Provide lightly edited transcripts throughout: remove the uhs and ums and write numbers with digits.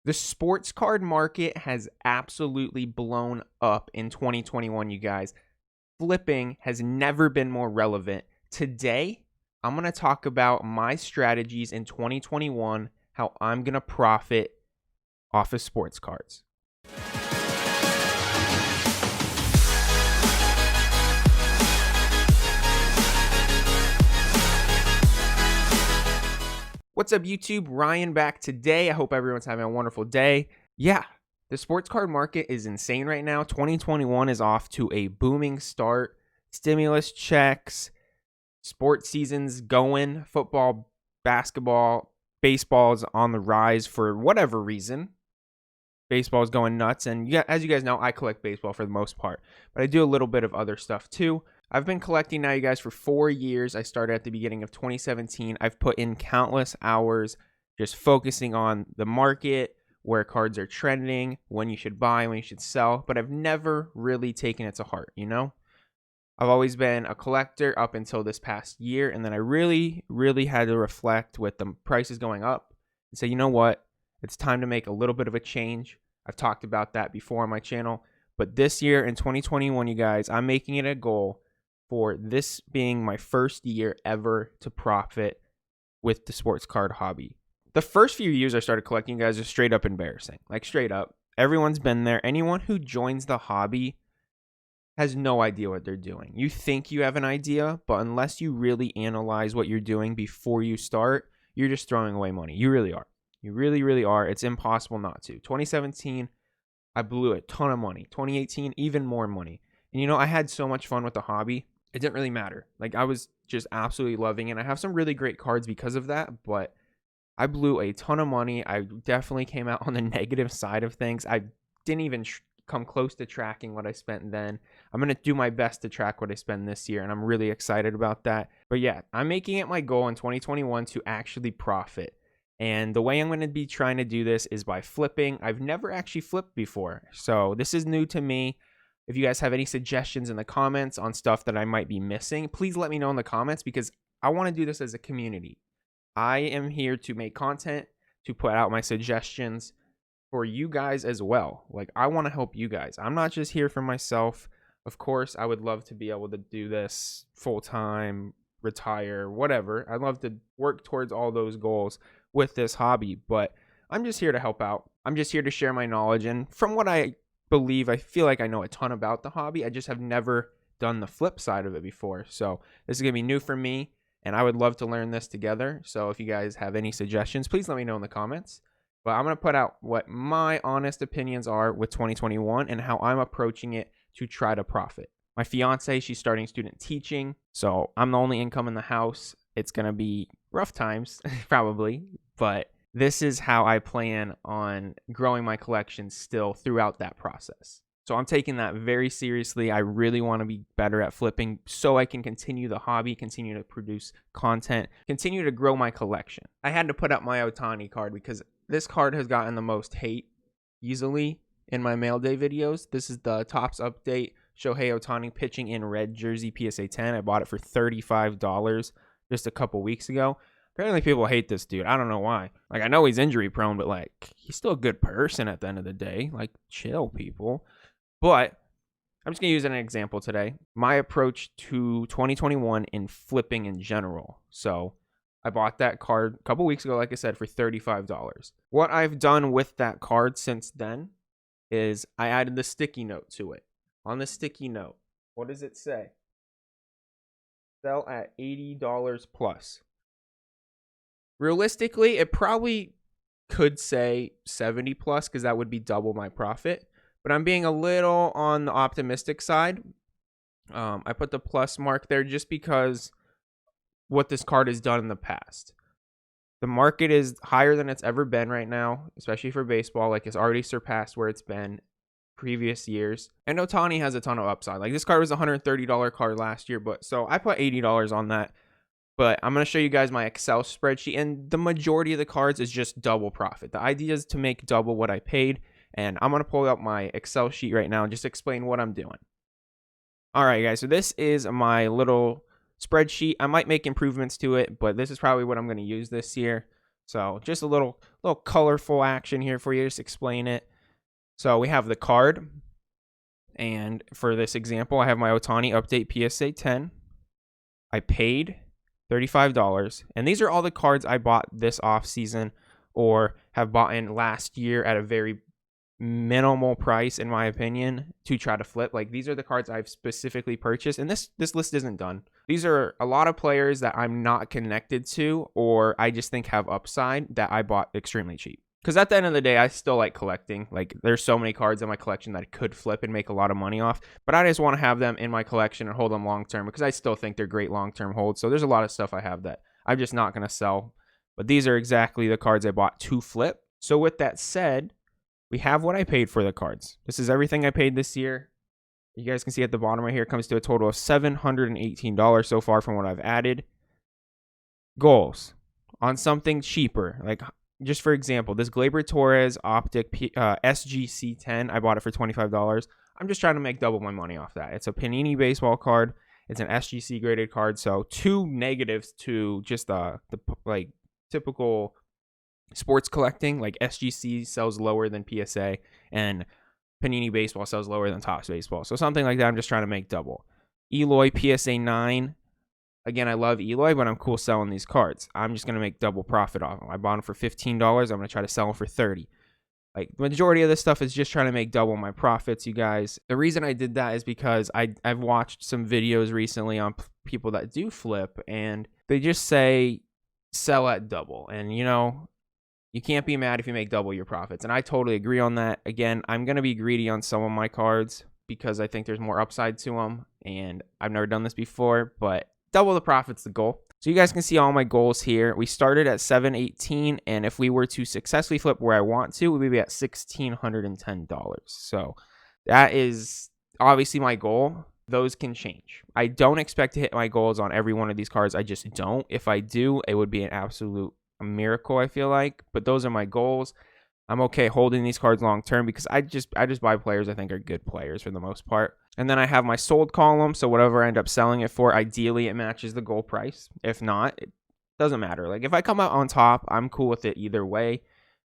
The sports card market has absolutely blown up in 2021, you guys. Flipping has never been more relevant. Today, I'm going to talk about my strategies in 2021, how I'm going to profit off of sports cards. What's up, YouTube? Ryan back today. I hope everyone's having a wonderful day. Yeah, the sports card market is insane right now. 2021 is off to a booming start. Stimulus checks, sports seasons going, football, basketball, baseball is on the rise for whatever reason. Baseball is going nuts. And yeah, as you guys know, I collect baseball for the most part, but I do a little bit of other stuff too. I've been collecting now, you guys, for 4 years. I started at the beginning of 2017. I've put in countless hours just focusing on the market, where cards are trending, when you should buy, when you should sell, but I've never really taken it to heart, you know? I've always been a collector up until this past year, and then I really had to reflect with the prices going up and say, you know what? It's time to make a little bit of a change. I've talked about that before on my channel, but this year in 2021, you guys, I'm making it a goal for this being my first year ever to profit with the sports card hobby. The first few years I started collecting, you guys, are straight up embarrassing. Like, straight up. Everyone's been there. Anyone who joins the hobby has no idea what they're doing. You think you have an idea, but unless you really analyze what you're doing before you start, you're just throwing away money. You really are. You really are. It's impossible not to. 2017, I blew a ton of money. 2018, even more money. And you know, I had so much fun with the hobby. It didn't really matter. Like, I was just absolutely loving it. I have some really great cards because of that, but I blew a ton of money. I definitely came out on the negative side of things. I didn't even come close to tracking what I spent then. I'm going to do my best to track what I spend this year, and I'm really excited about that. But yeah, I'm making it my goal in 2021 to actually profit. And the way I'm going to be trying to do this is by flipping. I've never actually flipped before, so this is new to me. If you guys have any suggestions in the comments on stuff that I might be missing, please let me know in the comments, because I want to do this as a community. I am here to make content, to put out my suggestions for you guys as well. Like, I want to help you guys. I'm not just here for myself. Of course, I would love to be able to do this full-time, retire, whatever. I'd love to work towards all those goals with this hobby, but I'm just here to help out. I'm just here to share my knowledge, and from what I feel like I know a ton about the hobby. I just have never done the flip side of it before. So this is going to be new for me, and I would love to learn this together. So if you guys have any suggestions, please let me know in the comments. But I'm going to put out what my honest opinions are with 2021 and how I'm approaching it to try to profit. My fiance, she's starting student teaching, so I'm the only income in the house. It's going to be rough times, probably, but this is how I plan on growing my collection still throughout that process. So I'm taking that very seriously. I really want to be better at flipping so I can continue the hobby, continue to produce content, continue to grow my collection. I had to put up my Ohtani card because this card has gotten the most hate easily in my mail day videos. This is the Topps update. Shohei Ohtani pitching in red jersey PSA 10. I bought it for $35 just a couple weeks ago. Apparently people hate this dude. I don't know why. Like, I know he's injury prone, but like, he's still a good person at the end of the day. Like, chill, people. But I'm just going to use an example today. My approach to 2021 in flipping in general. So I bought that card a couple weeks ago, like I said, for $35. What I've done with that card since then is I added the sticky note to it. On the sticky note, what does it say? Sell at $80 plus. Realistically, it probably could say 70 plus, because that would be double my profit. But I'm being a little on the optimistic side. I put the plus mark there just because what this card has done in the past. The market is higher than it's ever been right now, especially for baseball. Like, it's already surpassed where it's been previous years. And Ohtani has a ton of upside. Like, this card was a $130 card last year, but so I put $80 on that. But I'm going to show you guys my Excel spreadsheet, and the majority of the cards is just double profit. The idea is to make double what I paid, and I'm going to pull out my Excel sheet right now and just explain what I'm doing. All right, guys, so this is my little spreadsheet. I might make improvements to it, but this is probably what I'm going to use this year. So just a little colorful action here for you, just explain it. So we have the card, and for this example, I have my Ohtani update PSA 10. I paid $35, and these are all the cards I bought this off season or have bought in last year at a very minimal price, in my opinion, to try to flip. Like, these are the cards I've specifically purchased, and this list isn't done. These are a lot of players that I'm not connected to, or I just think have upside, that I bought extremely cheap. Because at the end of the day, I still like collecting. Like, there's so many cards in my collection that I could flip and make a lot of money off, but I just want to have them in my collection and hold them long term, because I still think they're great long term holds. So there's a lot of stuff I have that I'm just not going to sell, but these are exactly the cards I bought to flip. So with that said, we have what I paid for the cards. This is everything I paid this year. You guys can see at the bottom right here, it comes to a total of $718 so far from what I've added. Goals on something cheaper. Like, just for example, this Gleyber Torres Optic SGC 10, I bought it for $25. I'm just trying to make double my money off that. It's a Panini baseball card. It's an SGC graded card. So 2 negatives to just the like typical sports collecting. Like, SGC sells lower than PSA, and Panini baseball sells lower than Topps baseball. So something like that, I'm just trying to make double. Eloy PSA 9. Again, I love Eloy, but I'm cool selling these cards. I'm just going to make double profit off them. I bought them for $15. I'm going to try to sell them for $30. Like, the majority of this stuff is just trying to make double my profits, you guys. The reason I did that is because I've watched some videos recently on people that do flip, and they just say sell at double. And, you know, you can't be mad if you make double your profits. And I totally agree on that. Again, I'm going to be greedy on some of my cards because I think there's more upside to them. And I've never done this before, but double the profit's the goal. So you guys can see all my goals here. We started at $718, and if we were to successfully flip where I want to, we would be at $1,610. So that is obviously my goal. Those can change. I don't expect to hit my goals on every one of these cards. I just don't. If I do, it would be an absolute miracle, I feel like. But those are my goals. I'm okay holding these cards long term because I just buy players I think are good players for the most part. And then I have my sold column, so whatever I end up selling it for, ideally it matches the goal price. If not, it doesn't matter. Like, if I come out on top, I'm cool with it either way.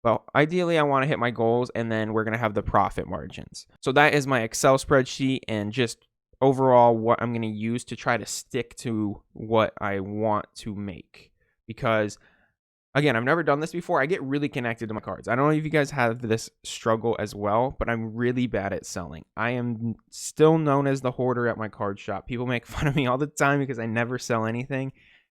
But ideally I want to hit my goals, and then we're going to have the profit margins. So that is my Excel spreadsheet, and just overall what I'm going to use to try to stick to what I want to make. Because again, I've never done this before. I get really connected to my cards. I don't know if you guys have this struggle as well, but I'm really bad at selling. I am still known as the hoarder at my card shop. People make fun of me all the time because I never sell anything,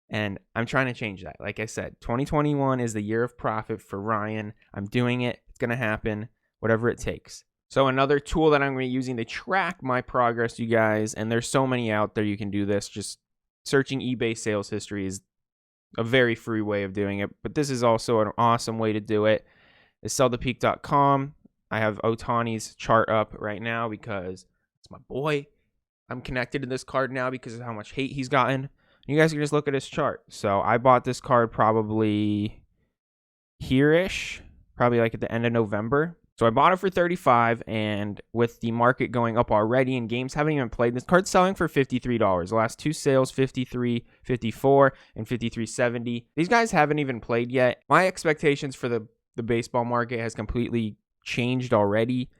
and I'm trying to change that. Like I said, 2021 is the year of profit for Ryan. I'm doing it. It's going to happen, whatever it takes. So another tool that I'm going to be using to track my progress, you guys, and there's so many out there you can do this. Just searching eBay sales history is a very free way of doing it, but this is also an awesome way to do it. Is sellthepeak.com. I have Ohtani's chart up right now because it's my boy. I'm connected to this card now because of how much hate he's gotten. You guys can just look at his chart. So I bought this card probably here-ish, probably like at the end of November. So I bought it for $35, and with the market going up already and games haven't even played, this card's selling for $53. The last 2 sales, $53, $54, and $53.70. These guys haven't even played yet. My expectations for the baseball market has completely changed already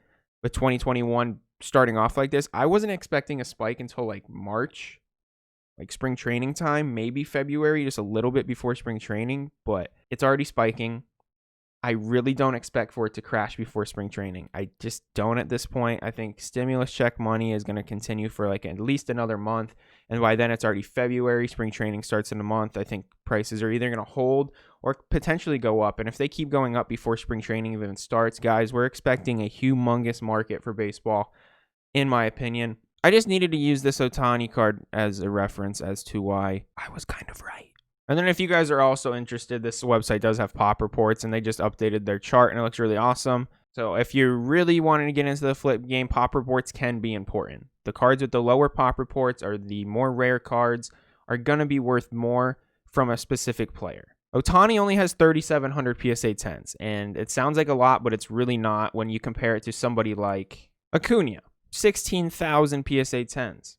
with 2021 starting off like this. I wasn't expecting a spike until like March, like spring training time, maybe February, just a little bit before spring training, but it's already spiking. I really don't expect for it to crash before spring training. I just don't at this point. I think stimulus check money is going to continue for like at least another month. And by then it's already February. Spring training starts in a month. I think prices are either going to hold or potentially go up. And if they keep going up before spring training even starts, guys, we're expecting a humongous market for baseball, in my opinion. I just needed to use this Ohtani card as a reference as to why I was kind of right. And then if you guys are also interested, this website does have pop reports, and they just updated their chart, and it looks really awesome. So if you're really wanting to get into the flip game, pop reports can be important. The cards with the lower pop reports, or the more rare cards, are going to be worth more from a specific player. Ohtani only has 3,700 PSA 10s, and it sounds like a lot, but it's really not when you compare it to somebody like Acuna, 16,000 PSA 10s.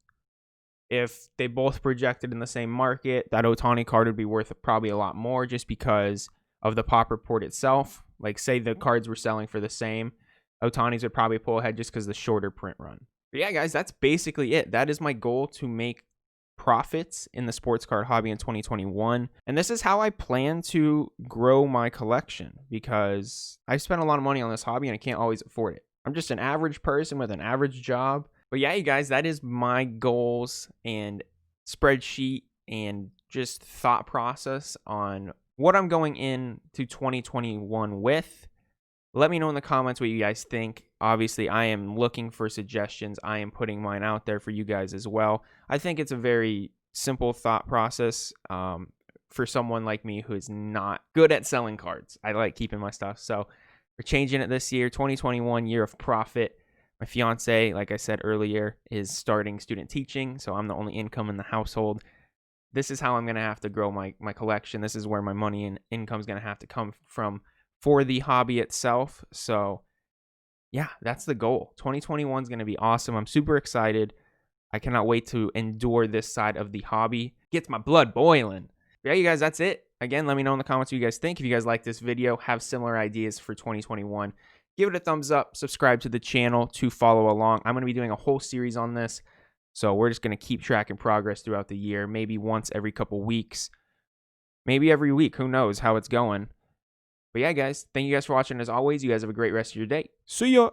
If they both projected in the same market, that Ohtani card would be worth probably a lot more, just because of the pop report itself. Like, say the cards were selling for the same, Otani's would probably pull ahead just because the shorter print run. But yeah, guys, that's basically it. That is my goal, to make profits in the sports card hobby in 2021. And this is how I plan to grow my collection, because I've spent a lot of money on this hobby and I can't always afford it. I'm just an average person with an average job. But yeah, you guys, that is my goals and spreadsheet and just thought process on what I'm going into 2021 with. Let me know in the comments what you guys think. Obviously, I am looking for suggestions. I am putting mine out there for you guys as well. I think it's a very simple thought process for someone like me who is not good at selling cards. I like keeping my stuff. So we're changing it this year, 2021, year of profit. My fiance, like I said earlier, is starting student teaching, so I'm the only income in the household. This is how I'm going to have to grow my collection. This is where my money and income is going to have to come from for the hobby itself. So yeah, that's the goal. 2021 is going to be awesome. I'm super excited. I cannot wait to endure this side of the hobby. Gets my blood boiling. But yeah, you guys, that's it. Again, let me know in the comments what you guys think. If you guys like this video, have similar ideas for 2021, give it a thumbs up, subscribe to the channel to follow along. I'm going to be doing a whole series on this. So we're just going to keep tracking progress throughout the year, maybe once every couple weeks, maybe every week. Who knows how it's going. But yeah, guys, thank you guys for watching. As always, you guys have a great rest of your day. See ya.